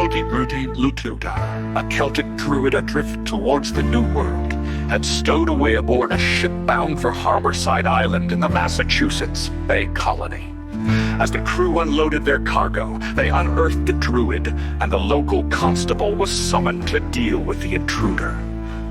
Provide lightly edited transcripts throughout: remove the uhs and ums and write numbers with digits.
Rudi Lutuda, a Celtic druid adrift towards the New World, had stowed away aboard a ship bound for Harborside Island in the Massachusetts Bay Colony. As the crew unloaded their cargo, they unearthed the druid, and the local constable was summoned to deal with the intruder.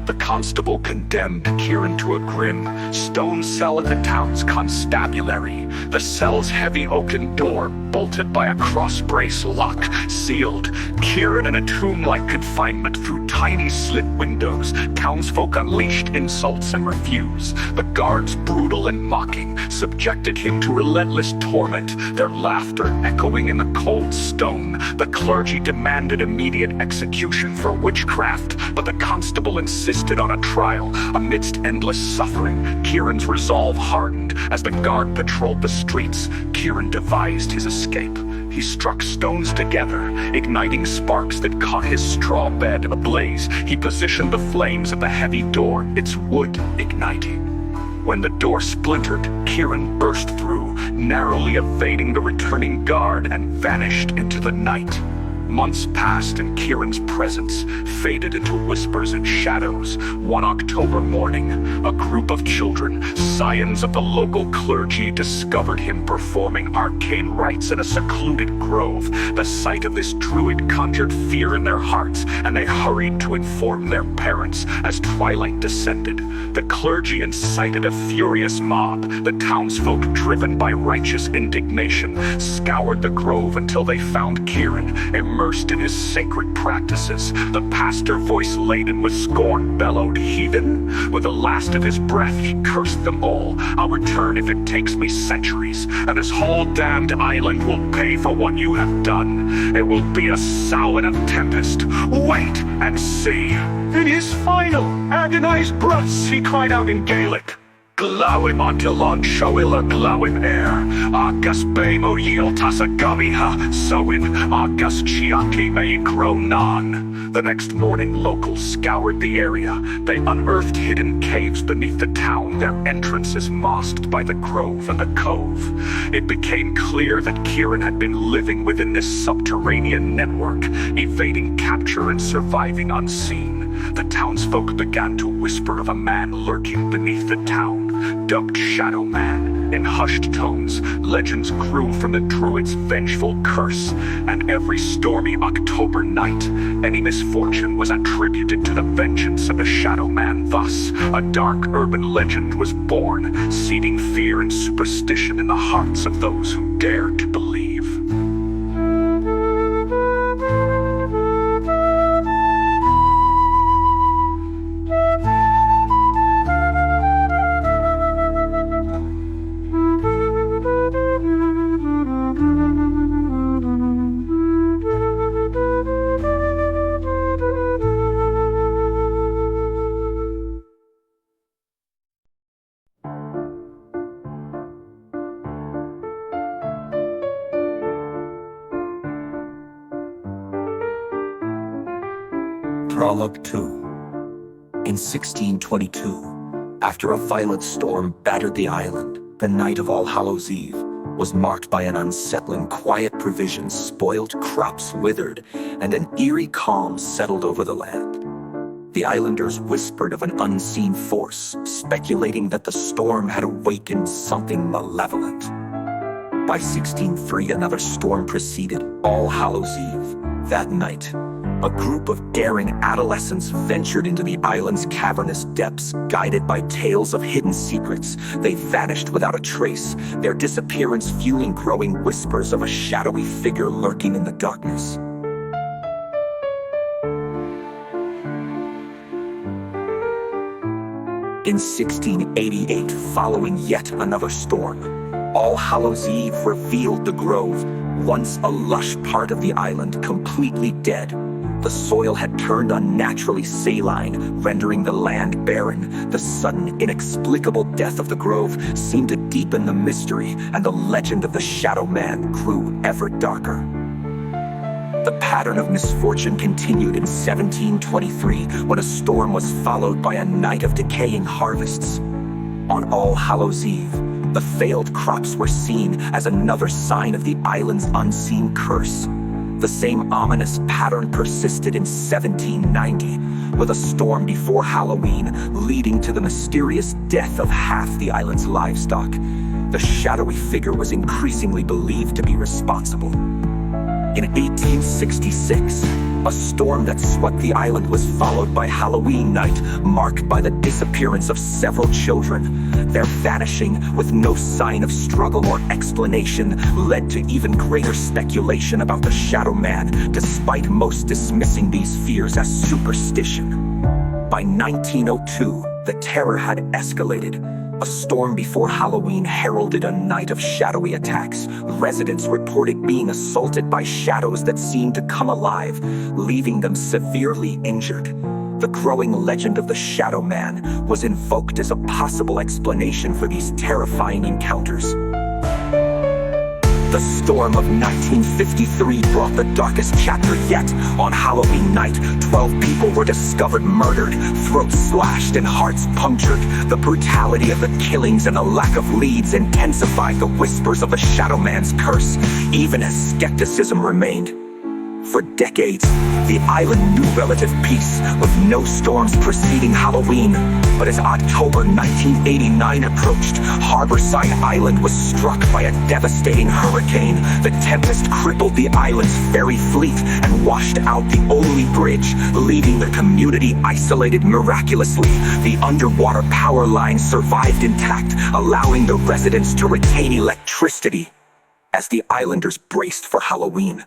The constable condemned Kieran to a grim stone cell at the town's constabulary, the cell's heavy oaken door bolted by a cross-brace lock, sealed Kieran in a tomb-like confinement through tiny slit windows. Townsfolk unleashed insults and refuse. The guards, brutal and mocking, subjected him to relentless torment, their laughter echoing in the cold stone. The clergy demanded immediate execution for witchcraft, but the constable insisted on a trial. Amidst endless suffering, Kieran's resolve hardened. As the guard patrolled the streets, Kieran devised his escape. He struck stones together, igniting sparks that caught his straw bed ablaze. He positioned the flames at the heavy door, its wood igniting. When the door splintered, Kieran burst through, narrowly evading the returning guard, and vanished into the night. Months passed and Kieran's presence faded into whispers and shadows. One October morning, a group of children, scions of the local clergy, discovered him performing arcane rites in a secluded grove. The sight of this druid conjured fear in their hearts, and they hurried to inform their parents. As twilight descended, the clergy incited a furious mob. The townsfolk, driven by righteous indignation, scoured the grove until they found Kieran, immersed in his sacred practices. The pastor, voice laden with scorn, bellowed, "Heathen!" With the last of his breath, he cursed them all. "I'll return if it takes me centuries, and this whole damned island will pay for what you have done. It will be a Samhain of tempest. Wait and see." In his final, agonized breaths, he cried out in Gaelic, "Glawim antilon shoila glawim air, agus bemo yiel tasagabiha, sowin, agus chiaki may grow non." The next morning, locals scoured the area. They unearthed hidden caves beneath the town, their entrances masked by the grove and the cove. It became clear that Kieran had been living within this subterranean network, evading capture and surviving unseen. The townsfolk began to whisper of a man lurking beneath the town, dubbed Shadowman. In hushed tones, legends grew from the druid's vengeful curse, and every stormy October night, any misfortune was attributed to the vengeance of the Shadowman. Thus, a dark urban legend was born, seeding fear and superstition in the hearts of those who dared to believe. Prologue 2. In 1622, after a violent storm battered the island, the night of All Hallows' Eve was marked by an unsettling quiet provisions, spoiled crops withered, and an eerie calm settled over the land. The islanders whispered of an unseen force, speculating that the storm had awakened something malevolent. By 1603, another storm preceded All Hallows' Eve. That night, a group of daring adolescents ventured into the island's cavernous depths, guided by tales of hidden secrets. They vanished without a trace, their disappearance fueling growing whispers of a shadowy figure lurking in the darkness. In 1688, following yet another storm, All Hallows' Eve revealed the grove, once a lush part of the island, completely dead. The soil had turned unnaturally saline, rendering the land barren. The sudden, inexplicable death of the grove seemed to deepen the mystery, and the legend of the Shadow Man grew ever darker. The pattern of misfortune continued in 1723, when a storm was followed by a night of decaying harvests. On All Hallows' Eve, the failed crops were seen as another sign of the island's unseen curse. The same ominous pattern persisted in 1790, with a storm before Halloween leading to the mysterious death of half the island's livestock. The shadowy figure was increasingly believed to be responsible. In 1866, a storm that swept the island was followed by Halloween night, marked by the disappearance of several children. Their vanishing, with no sign of struggle or explanation, led to even greater speculation about the Shadowman, despite most dismissing these fears as superstition. By 1902, the terror had escalated. A storm before Halloween heralded a night of shadowy attacks. Residents reported being assaulted by shadows that seemed to come alive, leaving them severely injured. The growing legend of the Shadowman was invoked as a possible explanation for these terrifying encounters. The storm of 1953 brought the darkest chapter yet. On Halloween night, 12 people were discovered murdered, throats slashed and hearts punctured. The brutality of the killings and the lack of leads intensified the whispers of the Shadowman's curse, even as skepticism remained. For decades, the island knew relative peace, with no storms preceding Halloween. But as October 1989 approached, Harborside Island was struck by a devastating hurricane. The tempest crippled the island's ferry fleet and washed out the only bridge, leaving the community isolated miraculously. The underwater power line survived intact, allowing the residents to retain electricity. As the islanders braced for Halloween,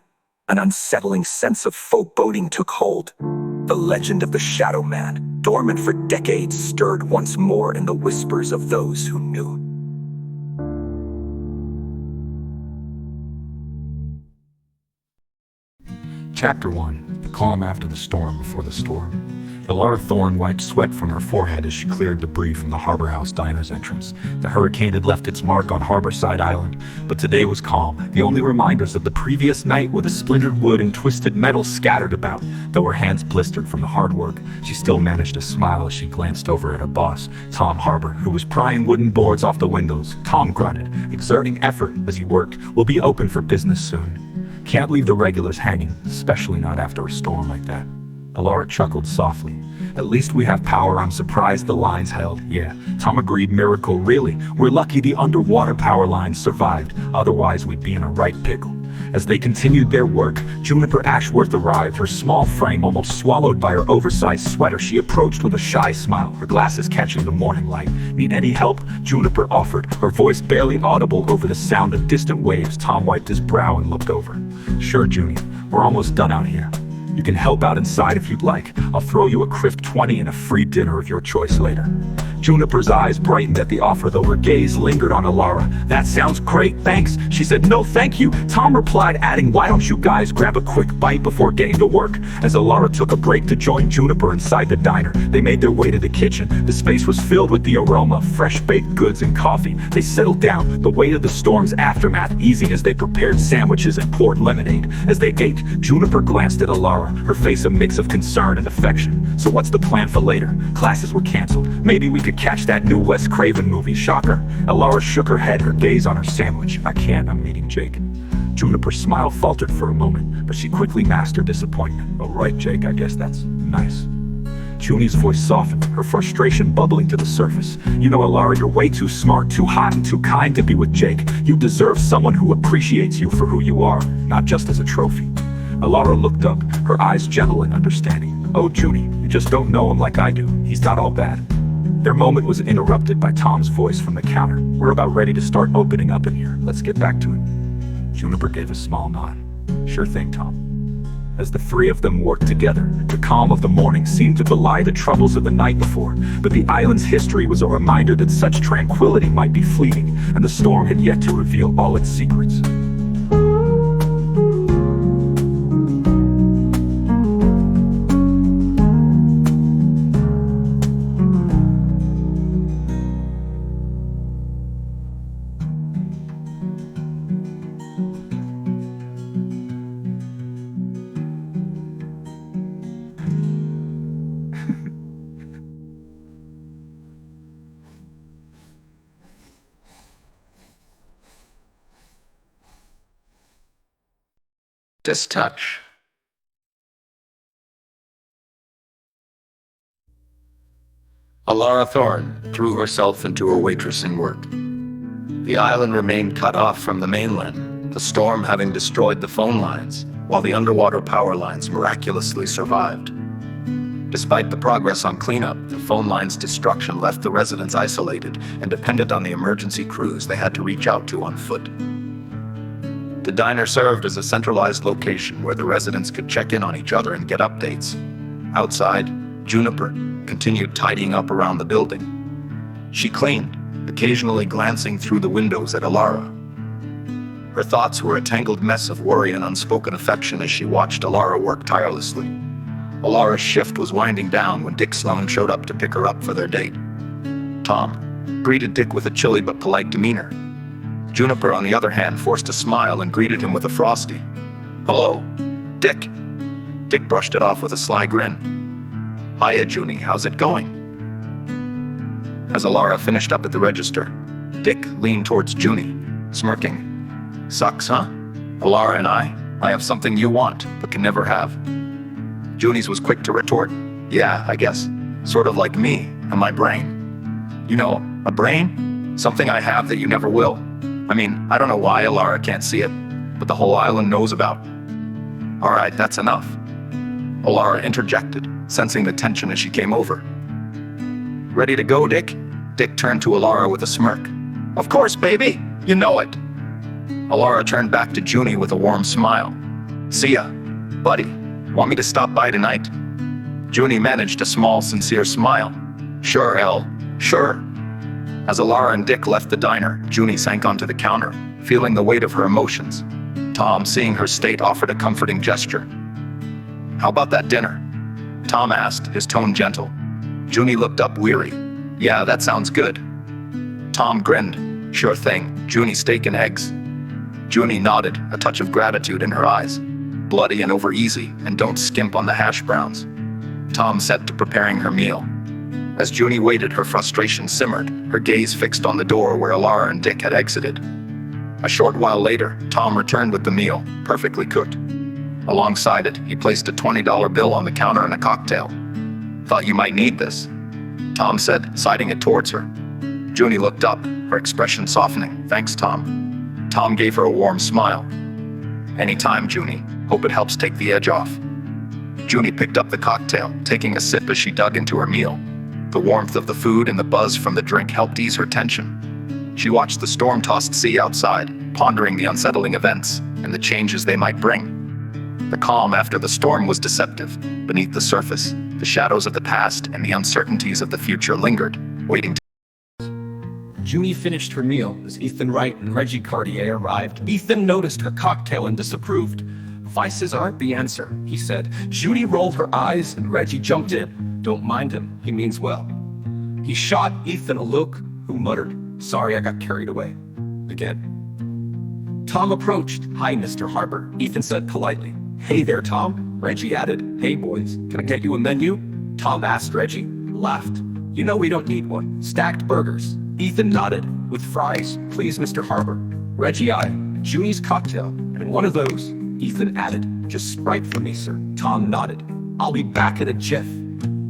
an unsettling sense of foreboding took hold. The legend of the Shadowman, dormant for decades, stirred once more in the whispers of those who knew. Chapter 1. The calm after the storm before the storm. Elara Thorne wiped sweat from her forehead as she cleared debris from the Harbor House Diner's entrance. The hurricane had left its mark on Harborside Island, but today was calm. The only reminders of the previous night were the splintered wood and twisted metal scattered about. Though her hands blistered from the hard work, she still managed to smile as she glanced over at her boss, Tom Harbor, who was prying wooden boards off the windows. Tom grunted, exerting effort as he worked. "We'll be open for business soon. Can't leave the regulars hanging, especially not after a storm like that." Elara chuckled softly. "At least we have power. I'm surprised the lines held." "Yeah," Tom agreed. "Miracle, really. We're lucky the underwater power lines survived. Otherwise, we'd be in a right pickle." As they continued their work, Juniper Ashworth arrived, her small frame almost swallowed by her oversized sweater. She approached with a shy smile, her glasses catching the morning light. "Need any help?" Juniper offered, her voice barely audible over the sound of distant waves. Tom wiped his brow and looked over. "Sure, Junie. We're almost done out here. You can help out inside if you'd like. I'll throw you a Crift 20 and a free dinner of your choice later." Juniper's eyes brightened at the offer, though her gaze lingered on Elara. "That sounds great, thanks." She said, "No, thank you." Tom replied, adding, "Why don't you guys grab a quick bite before getting to work?" As Elara took a break to join Juniper inside the diner, they made their way to the kitchen. The space was filled with the aroma of fresh-baked goods and coffee. They settled down, the weight of the storm's aftermath easing as they prepared sandwiches and poured lemonade. As they ate, Juniper glanced at Elara, her face a mix of concern and affection. "So what's the plan for later? Classes were canceled. Maybe we could catch that new Wes Craven movie, shocker." Elara shook her head, her gaze on her sandwich. "I can't, I'm meeting Jake." Juniper's smile faltered for a moment, but she quickly mastered disappointment. "Oh right, Jake, I guess that's nice." Junie's voice softened, her frustration bubbling to the surface. "You know, Elara, you're way too smart, too hot, and too kind to be with Jake. You deserve someone who appreciates you for who you are, not just as a trophy." Elara looked up, her eyes gentle and understanding. "Oh, Junie, you just don't know him like I do. He's not all bad." Their moment was interrupted by Tom's voice from the counter. "We're about ready to start opening up in here. Let's get back to it." Juniper gave a small nod. "Sure thing, Tom." As the three of them worked together, the calm of the morning seemed to belie the troubles of the night before, but the island's history was a reminder that such tranquility might be fleeting, and the storm had yet to reveal all its secrets. Just touch. Alara Thorne threw herself into her waitressing work. The island remained cut off from the mainland, the storm having destroyed the phone lines, while the underwater power lines miraculously survived. Despite the progress on cleanup, the phone line's destruction left the residents isolated and dependent on the emergency crews they had to reach out to on foot. The diner served as a centralized location where the residents could check in on each other and get updates. Outside, Juniper continued tidying up around the building. She cleaned, occasionally glancing through the windows at Alara. Her thoughts were a tangled mess of worry and unspoken affection as she watched Alara work tirelessly. Alara's shift was winding down when Dick Sloan showed up to pick her up for their date. Tom greeted Dick with a chilly but polite demeanor. Juniper, on the other hand, forced a smile and greeted him with a frosty, "Hello, Dick." Dick brushed it off with a sly grin. "Hiya, Junie, how's it going?" As Alara finished up at the register, Dick leaned towards Junie, smirking. "Sucks, huh? Alara and I have something you want, but can never have." Junie's was quick to retort, "Yeah, I guess. Sort of like me and my brain." "You know, a brain? Something I have that you never will. I mean, I don't know why Alara can't see it, but the whole island knows about." "All right, that's enough," Alara interjected, sensing the tension as she came over. "Ready to go, Dick?" Dick turned to Alara with a smirk. "Of course, baby. You know it." Alara turned back to Junie with a warm smile. "See ya, buddy. Want me to stop by tonight?" Junie managed a small, sincere smile. "Sure, El. Sure." As Alara and Dick left the diner, Junie sank onto the counter, feeling the weight of her emotions. Tom, seeing her state, offered a comforting gesture. "How about that dinner?" Tom asked, his tone gentle. Junie looked up weary. "Yeah, that sounds good." Tom grinned. "Sure thing, Junie, steak and eggs." Junie nodded, a touch of gratitude in her eyes. "Bloody and over easy, and don't skimp on the hash browns." Tom set to preparing her meal. As Junie waited, her frustration simmered, her gaze fixed on the door where Alara and Dick had exited. A short while later, Tom returned with the meal, perfectly cooked. Alongside it, he placed a $20 bill on the counter and a cocktail. "Thought you might need this," Tom said, siding it towards her. Junie looked up, her expression softening. "Thanks, Tom." Tom gave her a warm smile. "Anytime, Junie. Hope it helps take the edge off." Junie picked up the cocktail, taking a sip as she dug into her meal. The warmth of the food and the buzz from the drink helped ease her tension. She watched the storm-tossed sea outside, pondering the unsettling events and the changes they might bring. The calm after the storm was deceptive. Beneath the surface, the shadows of the past and the uncertainties of the future lingered, waiting to... Junie finished her meal as Ethan Wright and Reggie Cartier arrived. Ethan noticed her cocktail and disapproved. "Vices aren't the answer," he said. Junie rolled her eyes and Reggie jumped in. "Don't mind him, he means well." He shot Ethan a look, who muttered, "Sorry, I got carried away." Again. Tom approached. "Hi, Mr. Harper," Ethan said politely. "Hey there, Tom," Reggie added. "Hey, boys, can I get you a menu?" Tom asked Reggie, laughed. "You know we don't need one. Stacked burgers." Ethan nodded. "With fries, please, Mr. Harper." Reggie eyed Junie's cocktail, and one of those, Ethan added. "Just Sprite for me, sir." Tom nodded. "I'll be back in a jiff."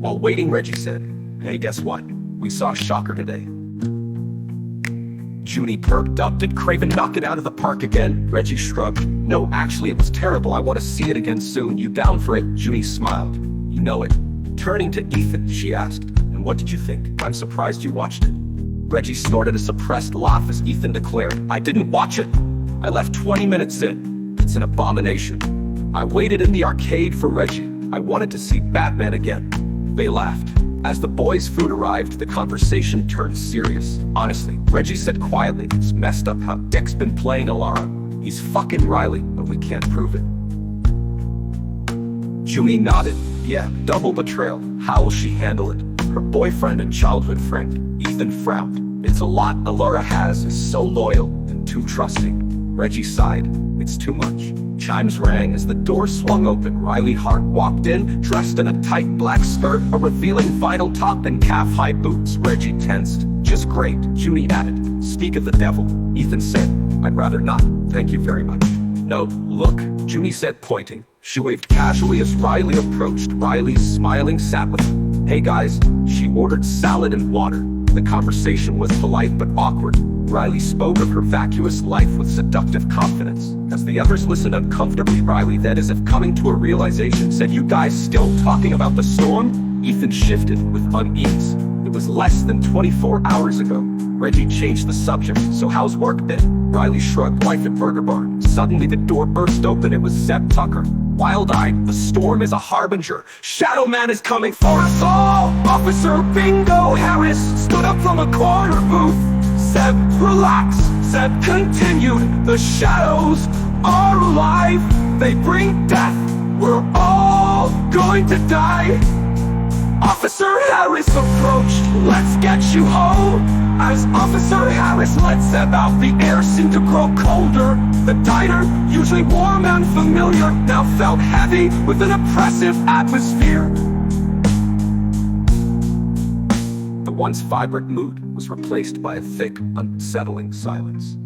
While waiting, Reggie said, "Hey, guess what? We saw a shocker today." Junie perked up. "Did Craven knock it out of the park again?" Reggie shrugged. "No, actually, it was terrible. I want to see it again soon. You down for it?" Junie smiled. "You know it." Turning to Ethan, she asked, "And what did you think?" "I'm surprised you watched it." Reggie snorted a suppressed laugh as Ethan declared, "I didn't watch it. I left 20 minutes in. It's an abomination." I waited in the arcade for Reggie. I wanted to see Batman again. They laughed. As the boys' food arrived, the conversation turned serious. "Honestly," Reggie said quietly, "it's messed up how Dick's been playing Alara. He's fucking Riley, but we can't prove it." Junie nodded. "Yeah, double betrayal. How will she handle it? Her boyfriend and childhood friend." Ethan frowned. "It's a lot Alara has is so loyal and too trusting." Reggie sighed. "It's too much." Chimes rang as the door swung open. Riley Hart walked in, dressed in a tight black skirt, a revealing vinyl top, and calf-high boots. Reggie tensed. "Just great," Junie added. "Speak of the devil," Ethan said. "I'd rather not, thank you very much." No, look, Junie said, pointing. She waved casually as Riley approached. Riley, smiling, sat with her. Hey guys, she ordered salad and water. The conversation was polite but awkward. Riley spoke of her vacuous life with seductive confidence. As the others listened uncomfortably, Riley then, as if coming to a realization, said, "You guys still talking about the storm?" Ethan shifted with unease. It was less than 24 hours ago. Reggie changed the subject. "So how's work been?" Riley shrugged. "Life at Burger Barn." Suddenly the door burst open. It was Zeb Tucker. Wild-eyed, "The storm is a harbinger. Shadowman is coming for us all!" Officer Bingo Harris stood up from a corner booth. Zeb, "Relax." Zeb continued. "The shadows are alive. They bring death. We're all going to die." Officer Harris approached. "Let's get you home." As Officer Harris let Zeb out, the air seemed to grow colder. The diner, usually warm and familiar, now felt heavy with an oppressive atmosphere. The once vibrant mood was replaced by a thick, unsettling silence.